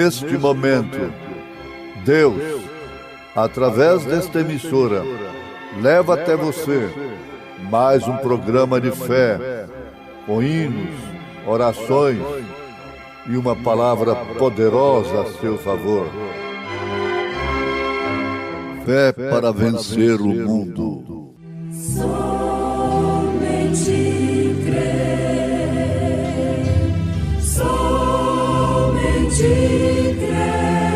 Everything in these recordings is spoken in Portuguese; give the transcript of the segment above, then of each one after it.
neste momento, Deus, através desta emissora, leva até você mais um programa de fé, com hinos, orações e uma palavra poderosa a seu favor. Fé para vencer o mundo. Somente crer, somente crer,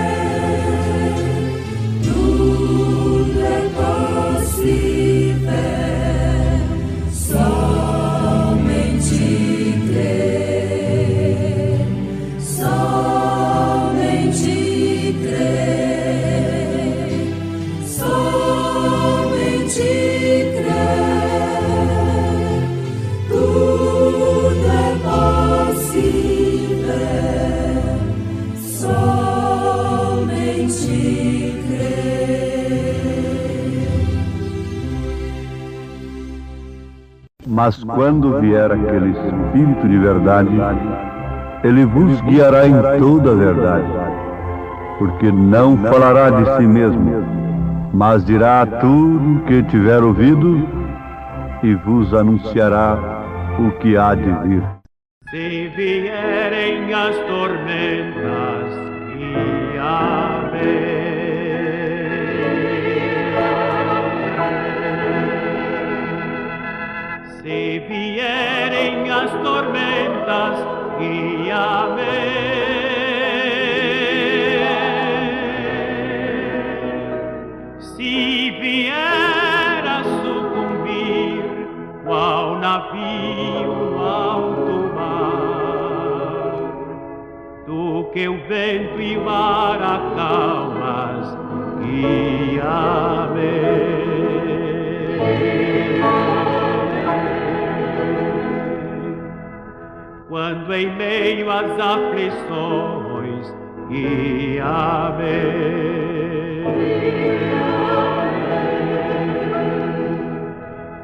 tudo é possível, somente crer, somente crer, somente crer, tudo é possível, somente crer. Mas quando vier aquele Espírito de verdade, ele vos guiará em toda a verdade, porque não falará de si mesmo, mas dirá tudo o que tiver ouvido e vos anunciará o que há de vir. Se vierem as tormentas e a se vierem as tormentas e a se vier a sucumbir qual navio alto mar, tu que o vento e o mar acalmas, guia-me. Quando em meio às aflições, guia-me.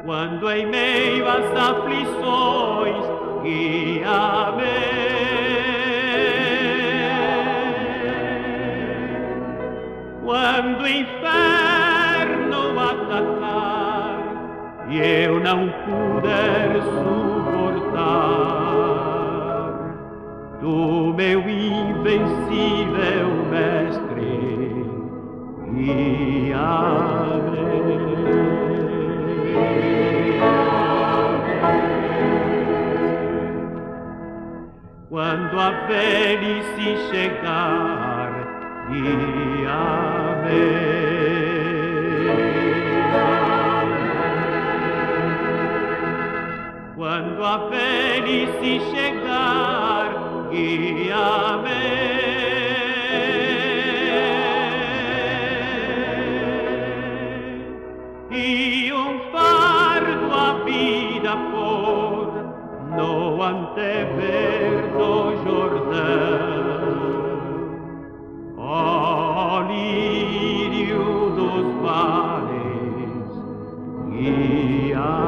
Quando em meio às aflições, guia-me. Quando o inferno atacar e eu não puder suportar, tu, meu invencível mestre, guia-me. Quando a velhice chegar, guia-me. Quando a velhice chegar, guia-me. E um fardo a vida pôr no antever do Jordão, ó lírio dos vales, guia-me.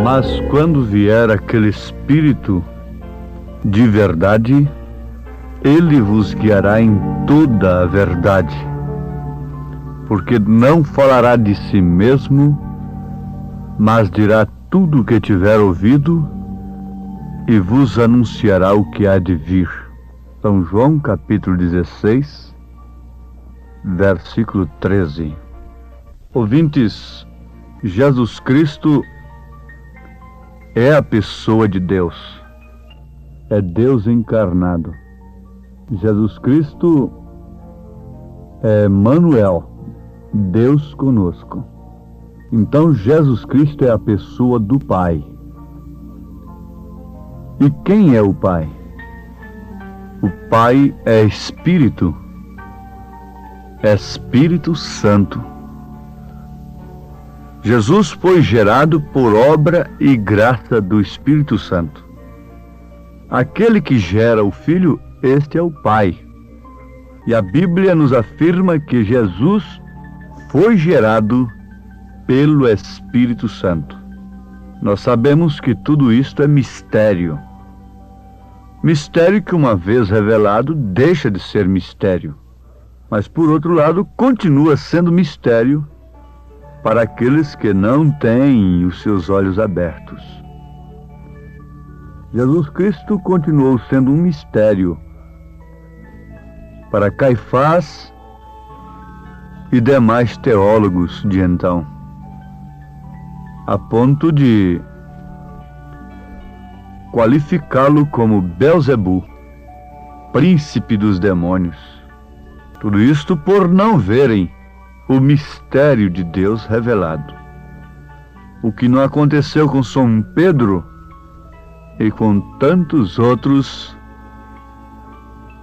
Mas quando vier aquele Espírito de verdade, ele vos guiará em toda a verdade, porque não falará de si mesmo, mas dirá tudo o que tiver ouvido e vos anunciará o que há de vir. São João capítulo 16, versículo 13. Ouvintes, Jesus Cristo é a pessoa de Deus, é Deus encarnado. Jesus Cristo é Emmanuel, Deus conosco. Então Jesus Cristo é a pessoa do Pai. E quem é o Pai? O Pai é Espírito. Espírito Santo. Jesus foi gerado por obra e graça do Espírito Santo. Aquele que gera o Filho, este é o Pai. E a Bíblia nos afirma que Jesus foi gerado pelo Espírito Santo. Nós sabemos que tudo isto é mistério. Mistério que, uma vez revelado, deixa de ser mistério. Mas, por outro lado, continua sendo mistério para aqueles que não têm os seus olhos abertos. Jesus Cristo continuou sendo um mistério para Caifás e demais teólogos de então, a ponto de qualificá-lo como Belzebu, príncipe dos demônios. Tudo isto por não verem o mistério de Deus revelado. O que não aconteceu com São Pedro e com tantos outros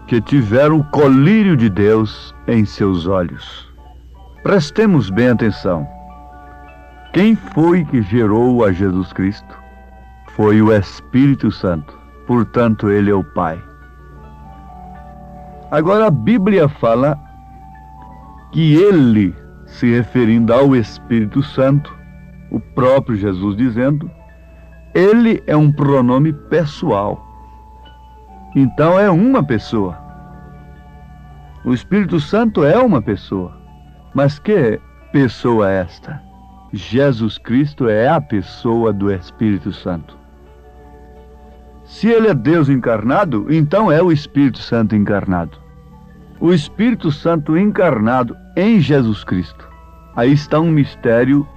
que tiveram o colírio de Deus em seus olhos. Prestemos bem atenção. Quem foi que gerou a Jesus Cristo? Foi o Espírito Santo. Portanto, ele é o Pai. Agora a Bíblia fala que ele, se referindo ao Espírito Santo, o próprio Jesus dizendo, ele é um pronome pessoal. Então é uma pessoa. O Espírito Santo é uma pessoa. Mas que pessoa é esta? Jesus Cristo é a pessoa do Espírito Santo. Se ele é Deus encarnado, então é o Espírito Santo encarnado. O Espírito Santo encarnado em Jesus Cristo. Aí está um mistério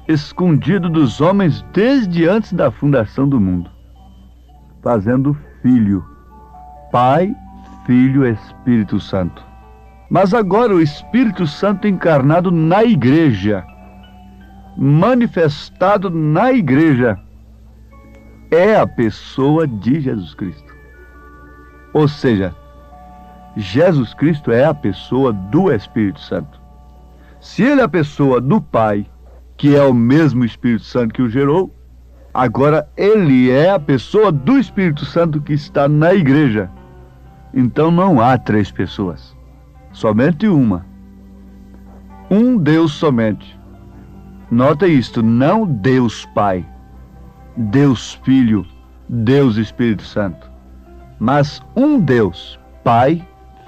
escondido dos homens desde antes da fundação do mundo, fazendo Filho, Pai, Filho, Espírito Santo. Mas agora o Espírito Santo encarnado na igreja, manifestado na igreja, é a pessoa de Jesus Cristo. Ou seja, Jesus Cristo é a pessoa do Espírito Santo. Se ele é a pessoa do Pai, que é o mesmo Espírito Santo que o gerou, agora ele é a pessoa do Espírito Santo que está na igreja. Então não há três pessoas, somente uma. Um Deus somente. Nota isto, não Deus Pai, Deus Filho, Deus Espírito Santo, mas um Deus, Pai,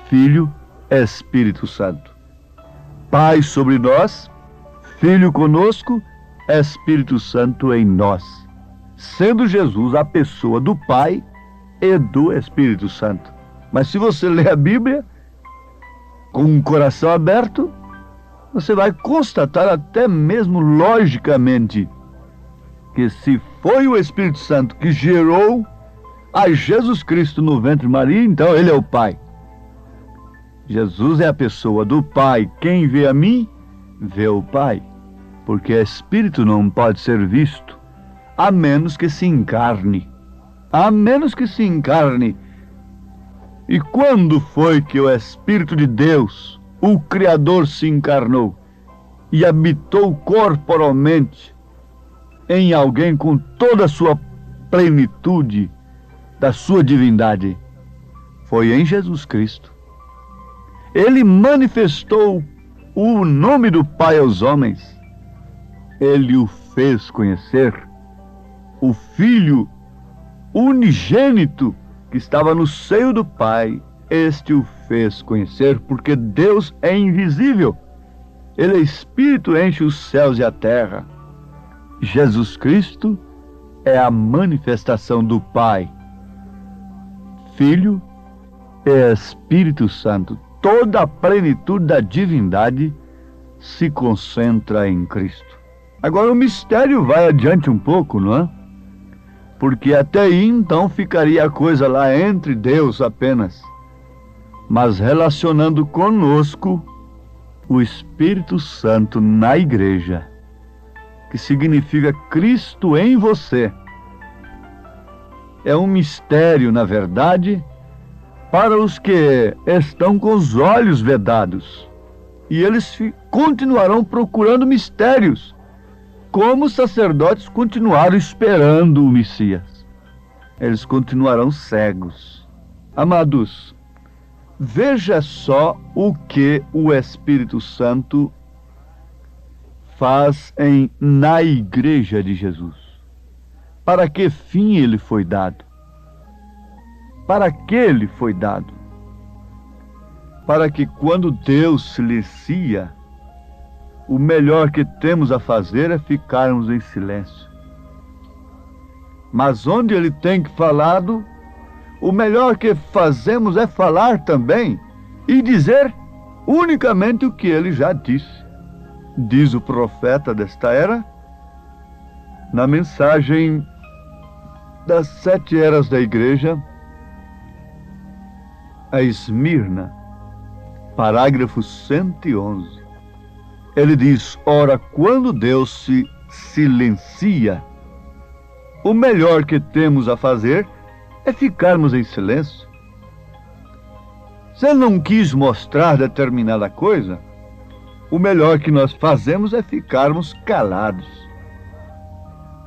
Filho, Espírito Santo. Pai sobre nós, Filho conosco, Espírito Santo em nós, sendo Jesus a pessoa do Pai e do Espírito Santo. Mas se você ler a Bíblia com um coração aberto, você vai constatar até mesmo logicamente que se foi o Espírito Santo que gerou a Jesus Cristo no ventre de Maria, então ele é o Pai. Jesus é a pessoa do Pai. Quem vê a mim, vê o Pai. Porque Espírito não pode ser visto, a menos que se encarne. A menos que se encarne. E quando foi que o Espírito de Deus, o Criador, se encarnou e habitou corporalmente em alguém com toda a sua plenitude da sua divindade? Foi em Jesus Cristo. Ele manifestou o nome do Pai aos homens. Ele o fez conhecer. O Filho unigênito que estava no seio do Pai, este o fez conhecer, porque Deus é invisível. Ele é Espírito, enche os céus e a terra. Jesus Cristo é a manifestação do Pai, Filho e Espírito Santo. Toda a plenitude da divindade se concentra em Cristo. Agora o mistério vai adiante um pouco, não é? Porque até aí então ficaria a coisa lá entre Deus apenas, mas relacionando conosco o Espírito Santo na igreja, que significa Cristo em você. É um mistério, na verdade, para os que estão com os olhos vedados, E eles continuarão procurando mistérios, como os sacerdotes continuaram esperando o Messias. Eles continuarão cegos. Amados, veja só o que o Espírito Santo faz na Igreja de Jesus. Para que fim ele foi dado? Para que ele foi dado? Para que quando Deus silencia, o melhor que temos a fazer é ficarmos em silêncio. Mas onde ele tem falado, o melhor que fazemos é falar também e dizer unicamente o que ele já disse. Diz o profeta desta era, na mensagem das 7 eras da igreja, a Esmirna, parágrafo 111. Ele diz: ora, quando Deus se silencia, o melhor que temos a fazer é ficarmos em silêncio. Se ele não quis mostrar determinada coisa, o melhor que nós fazemos é ficarmos calados.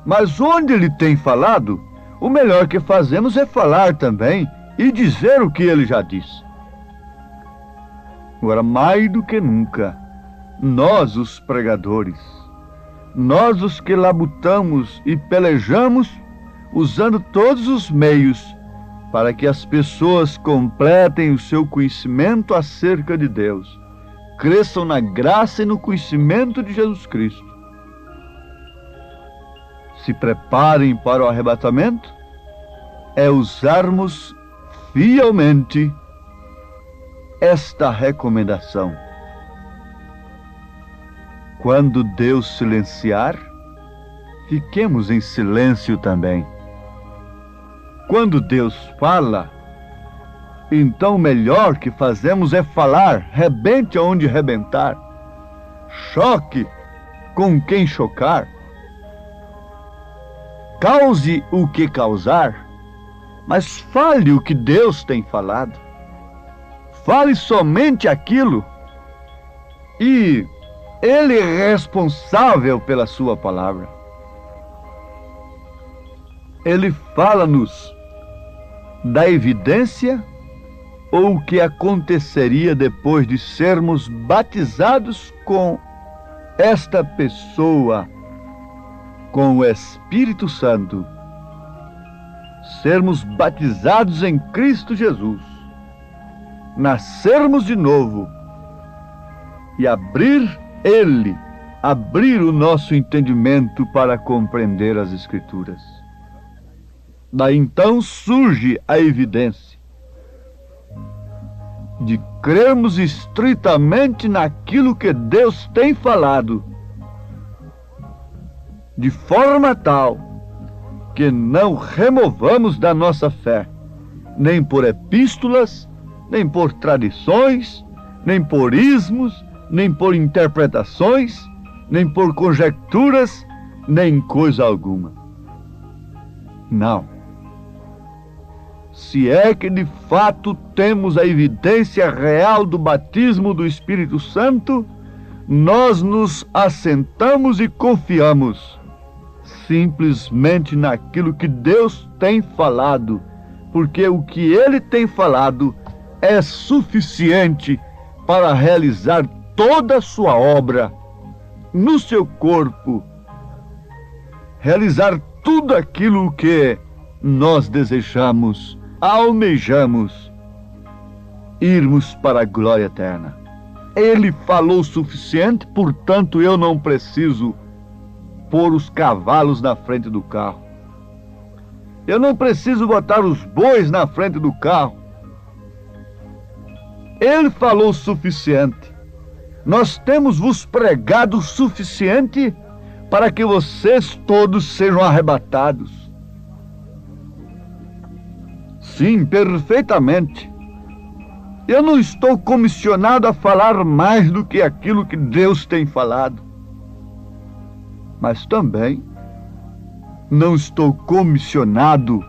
Mas onde ele tem falado, o melhor que fazemos é falar também e dizer o que ele já disse. Agora, mais do que nunca, nós, os pregadores, nós, os que labutamos e pelejamos, usando todos os meios para que as pessoas completem o seu conhecimento acerca de Deus, cresçam na graça e no conhecimento de Jesus Cristo, se preparem para o arrebatamento, é usarmos fielmente esta recomendação. Quando Deus silenciar, fiquemos em silêncio também. Quando Deus fala, então o melhor que fazemos é falar, rebente aonde rebentar, choque com quem chocar, cause o que causar, mas fale o que Deus tem falado. Fale somente aquilo, e Ele é responsável pela sua palavra. Ele fala-nos da evidência ou o que aconteceria depois de sermos batizados com esta pessoa, com o Espírito Santo, sermos batizados em Cristo Jesus, nascermos de novo e abrir o nosso entendimento para compreender as Escrituras. Daí então surge a evidência de crermos estritamente naquilo que Deus tem falado, de forma tal que não removamos da nossa fé, nem por epístolas, nem por tradições, nem por ismos, nem por interpretações, nem por conjecturas, nem coisa alguma. Não. Se é que de fato temos a evidência real do batismo do Espírito Santo, nós nos assentamos e confiamos simplesmente naquilo que Deus tem falado, porque o que Ele tem falado é suficiente para realizar toda a sua obra no seu corpo, realizar tudo aquilo que nós desejamos, almejamos, irmos para a glória eterna. Ele falou o suficiente, portanto eu não preciso pôr os cavalos na frente do carro. Eu não preciso botar os bois na frente do carro. Ele falou o suficiente. Nós temos vos pregado o suficiente para que vocês todos sejam arrebatados. Sim, perfeitamente. Eu não estou comissionado a falar mais do que aquilo que Deus tem falado. Mas também não estou comissionado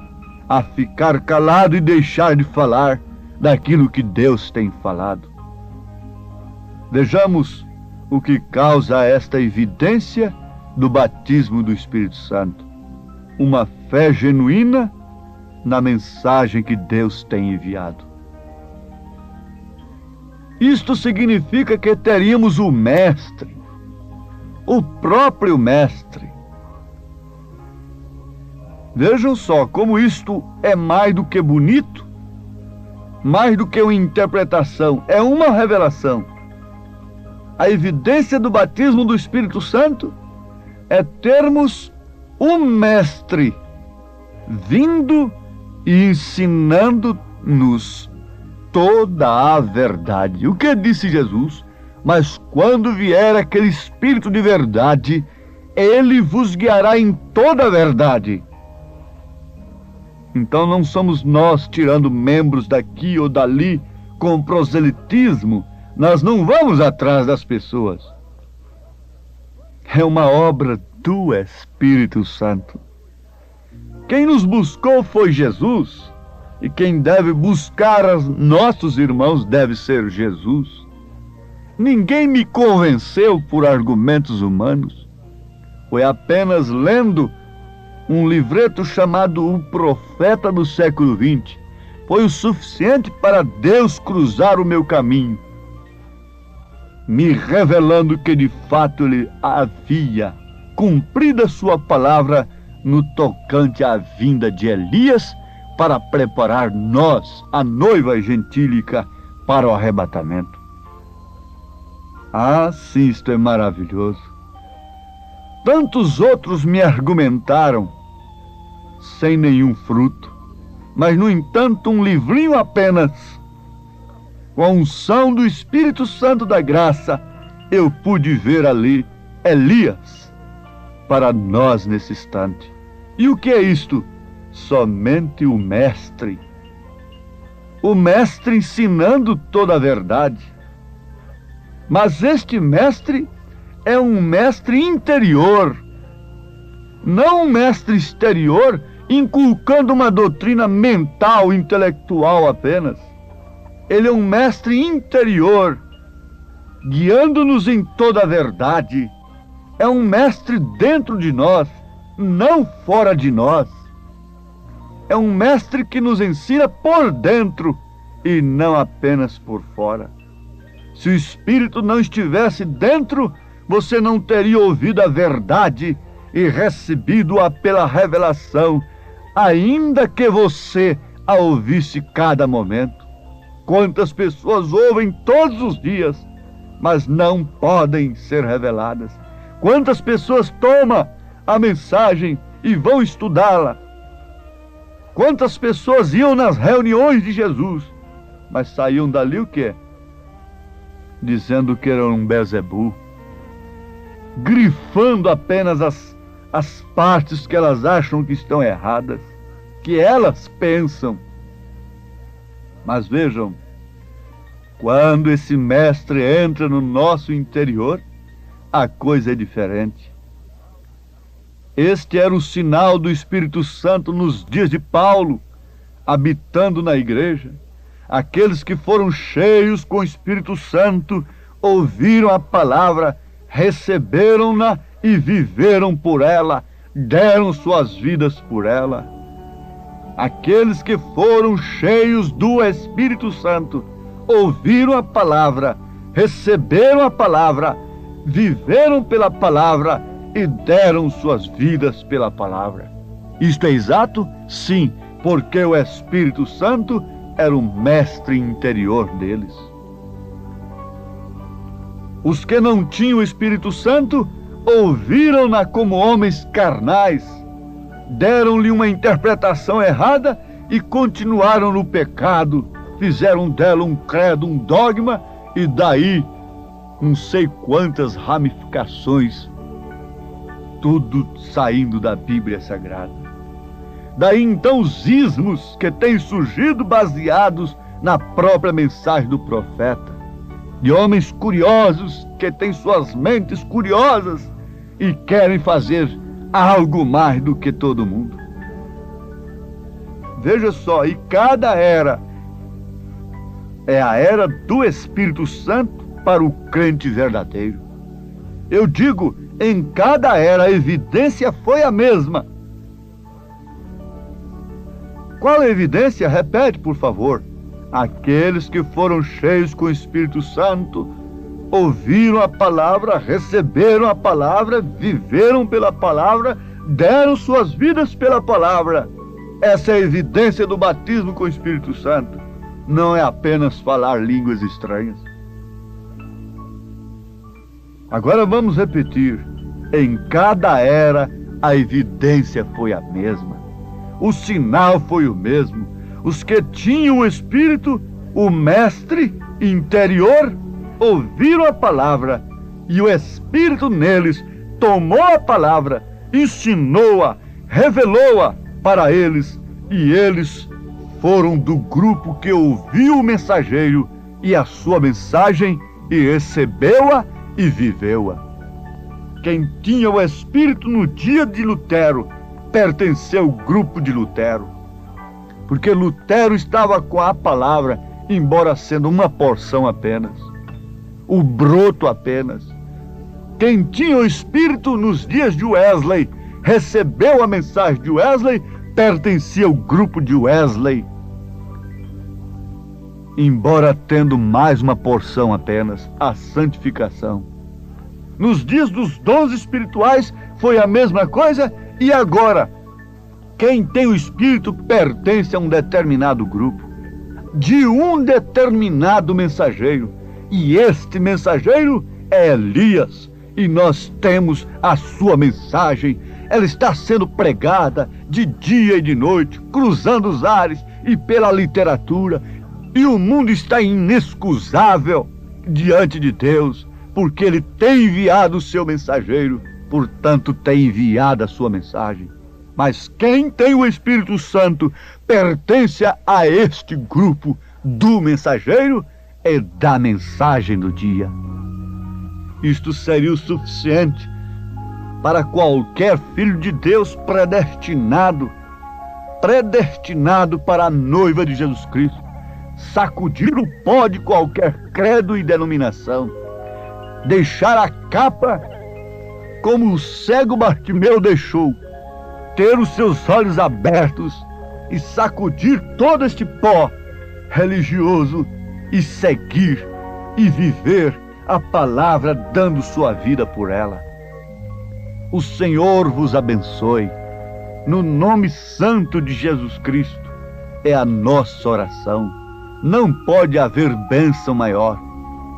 a ficar calado e deixar de falar daquilo que Deus tem falado. Vejamos o que causa esta evidência do batismo do Espírito Santo. Uma fé genuína na mensagem que Deus tem enviado. Isto significa que teríamos o Mestre, o próprio Mestre. Vejam só como isto é mais do que bonito, mais do que uma interpretação, é uma revelação. A evidência do batismo do Espírito Santo é termos o Mestre vindo e ensinando-nos toda a verdade. O que disse Jesus? Mas quando vier aquele Espírito de verdade, ele vos guiará em toda a verdade. Então não somos nós tirando membros daqui ou dali com proselitismo. Nós não vamos atrás das pessoas. É uma obra do Espírito Santo. Quem nos buscou foi Jesus, e quem deve buscar os nossos irmãos deve ser Jesus. Ninguém me convenceu por argumentos humanos. Foi apenas lendo um livreto chamado O Profeta do Século XX. Foi o suficiente para Deus cruzar o meu caminho, me revelando que de fato ele havia cumprido a sua palavra no tocante à vinda de Elias para preparar nós, a noiva gentílica, para o arrebatamento. Ah, sim, isto é maravilhoso. Tantos outros me argumentaram sem nenhum fruto, mas no entanto um livrinho apenas, com a unção do Espírito Santo da graça, eu pude ver ali Elias para nós nesse instante. E o que é isto? Somente o Mestre. O Mestre ensinando toda a verdade. Mas este Mestre é um Mestre interior, não um Mestre exterior, inculcando uma doutrina mental, intelectual apenas. Ele é um Mestre interior, guiando-nos em toda a verdade. É um Mestre dentro de nós, não fora de nós. É um Mestre que nos ensina por dentro e não apenas por fora. Se o Espírito não estivesse dentro, você não teria ouvido a verdade e recebido-a pela revelação, ainda que você a ouvisse cada momento. Quantas pessoas ouvem todos os dias, mas não podem ser reveladas. Quantas pessoas tomam a mensagem e vão estudá-la. Quantas pessoas iam nas reuniões de Jesus, mas saíam dali o quê? Dizendo que era um Beelzebul, grifando apenas as partes que elas acham que estão erradas, que elas pensam. Mas vejam, quando esse Mestre entra no nosso interior, a coisa é diferente. Este era o sinal do Espírito Santo nos dias de Paulo, habitando na igreja. Aqueles que foram cheios com o Espírito Santo ouviram a palavra, receberam-na e viveram por ela, deram suas vidas por ela. Aqueles que foram cheios do Espírito Santo ouviram a palavra, receberam a palavra, viveram pela palavra e deram suas vidas pela palavra. Isto é exato? Sim, porque o Espírito Santo era o Mestre interior deles. Os que não tinham o Espírito Santo ouviram-na como homens carnais, deram-lhe uma interpretação errada e continuaram no pecado, fizeram dela um credo, um dogma, e daí não sei quantas ramificações, tudo saindo da Bíblia Sagrada. Daí então os ismos que têm surgido baseados na própria mensagem do profeta, de homens curiosos que têm suas mentes curiosas e querem fazer algo mais do que todo mundo. Veja só, e cada era é a era do Espírito Santo para o crente verdadeiro. Eu digo, em cada era a evidência foi a mesma. Qual a evidência? Repete, por favor. Aqueles que foram cheios com o Espírito Santo, ouviram a palavra, receberam a palavra, viveram pela palavra, deram suas vidas pela palavra. Essa é a evidência do batismo com o Espírito Santo. Não é apenas falar línguas estranhas. Agora vamos repetir. Em cada era, a evidência foi a mesma. O sinal foi o mesmo. Os que tinham o Espírito, o Mestre interior, ouviram a palavra, e o Espírito neles tomou a palavra, ensinou-a, revelou-a para eles, e eles foram do grupo que ouviu o mensageiro e a sua mensagem, e recebeu-a e viveu-a. Quem tinha o Espírito no dia de Lutero pertenceu ao grupo de Lutero, porque Lutero estava com a palavra, embora sendo uma porção apenas, o broto apenas. Quem tinha o Espírito nos dias de Wesley, recebeu a mensagem de Wesley, pertencia ao grupo de Wesley, embora tendo mais uma porção apenas, a santificação. Nos dias dos dons espirituais foi a mesma coisa, e agora, quem tem o Espírito pertence a um determinado grupo, de um determinado mensageiro, e este mensageiro é Elias, e nós temos a sua mensagem. Ela está sendo pregada de dia e de noite, cruzando os ares e pela literatura, e o mundo está inexcusável diante de Deus, porque Ele tem enviado o seu mensageiro, portanto tem enviado a sua mensagem. Mas quem tem o Espírito Santo pertence a este grupo do mensageiro e da mensagem do dia. Isto seria o suficiente para qualquer filho de Deus predestinado para a noiva de Jesus Cristo, sacudir o pó de qualquer credo e denominação, deixar a capa como o cego Bartimeu deixou, ter os seus olhos abertos e sacudir todo este pó religioso e seguir e viver a palavra, dando sua vida por ela. O Senhor vos abençoe. No nome santo de Jesus Cristo é a nossa oração. Não pode haver bênção maior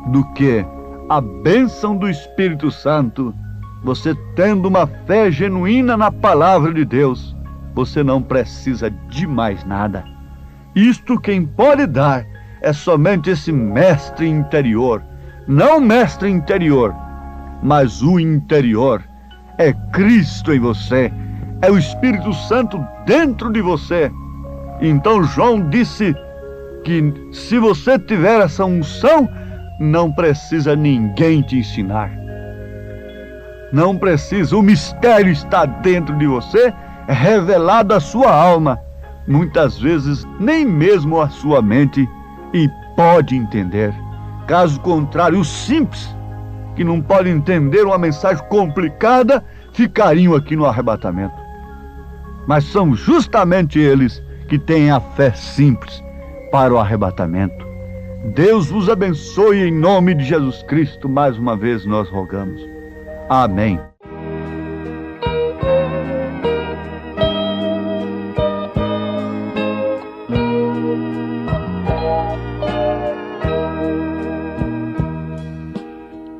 do que a bênção do Espírito Santo. Você tendo uma fé genuína na palavra de Deus, você não precisa de mais nada. Isto quem pode dar é somente esse mestre interior. Não mestre interior, mas o interior. É Cristo em você, é o Espírito Santo dentro de você. Então João disse que se você tiver essa unção, não precisa ninguém te ensinar. Não precisa, o mistério está dentro de você, é revelado à sua alma, muitas vezes nem mesmo a sua mente, e pode entender. Caso contrário, os simples, que não podem entender uma mensagem complicada, ficariam aqui no arrebatamento. Mas são justamente eles que têm a fé simples para o arrebatamento. Deus vos abençoe em nome de Jesus Cristo. Mais uma vez nós rogamos. Amém.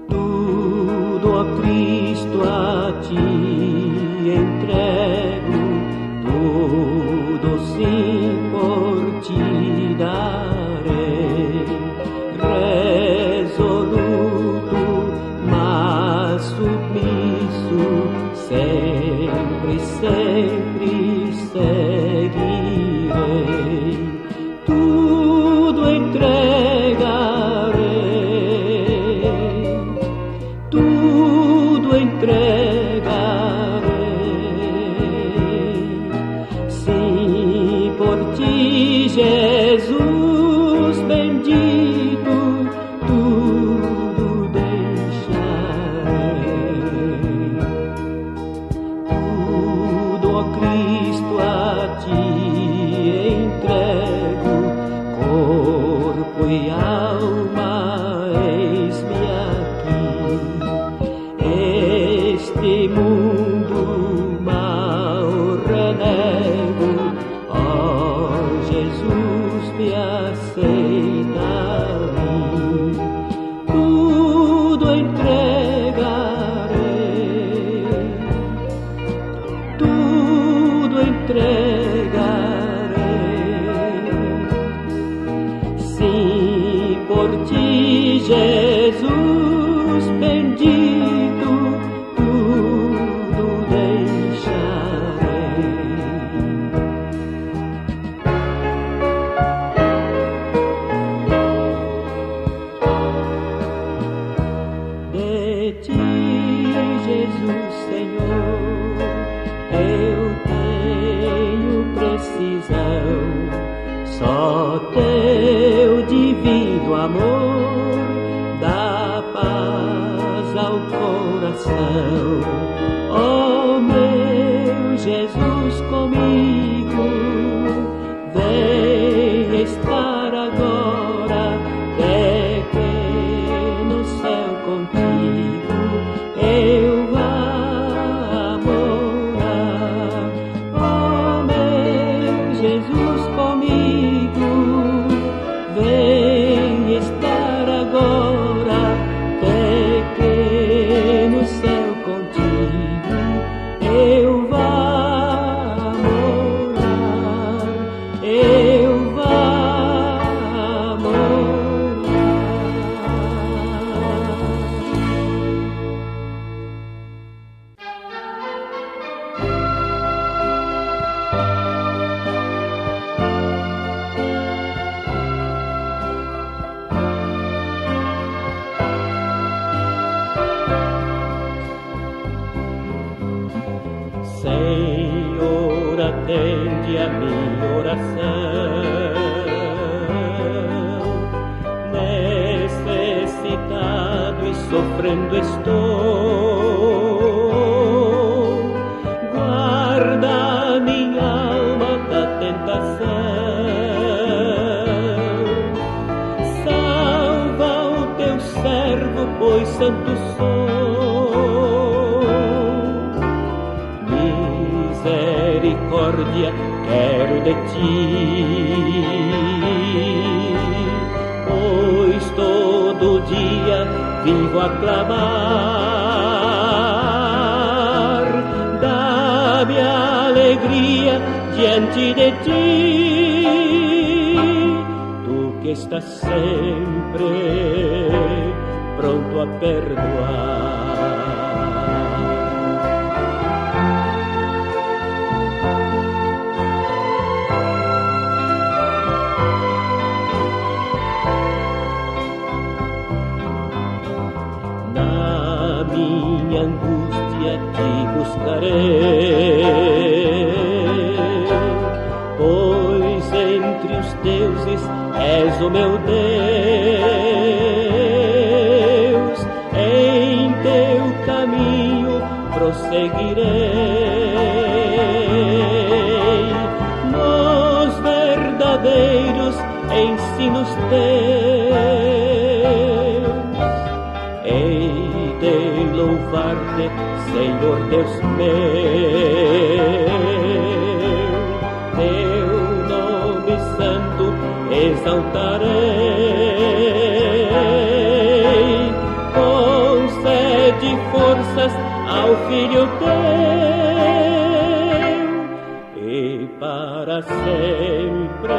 Tudo, ó Cristo, a ti entrego, tudo sim por ti darei, resoluto, mas submisso, sempre, sempre seguirei, tudo entregarei, tudo entregarei, sim, por ti, Jesus bendito, tudo decisão. Só teu divino amor dá paz ao coração. Ó meu Jesus comigo, vem estar agora, pequeno céu contigo, eu vá morar. Ó meu Jesus comigo, vem estar agora, pequeno céu contigo, eu vá morar, eu vá morar. Senhor, atende a minha oração. Necessitado e sofrendo estou. Guarda minha alma da tentação. Salva o teu servo, pois santo sou. Misericórdia quero de ti, pois todo dia vivo a clamar. Dá-me alegria diante de ti, tu que estás sempre pronto a perdoar. Na minha angústia te buscarei, pois entre os deuses és o meu Deus. Em teu caminho prosseguirei, nos verdadeiros ensinos teus. Hei de louvar-te, Senhor Deus meu, teu nome santo exaltarei. Concede forças ao Filho teu e para sempre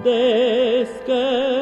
descansa.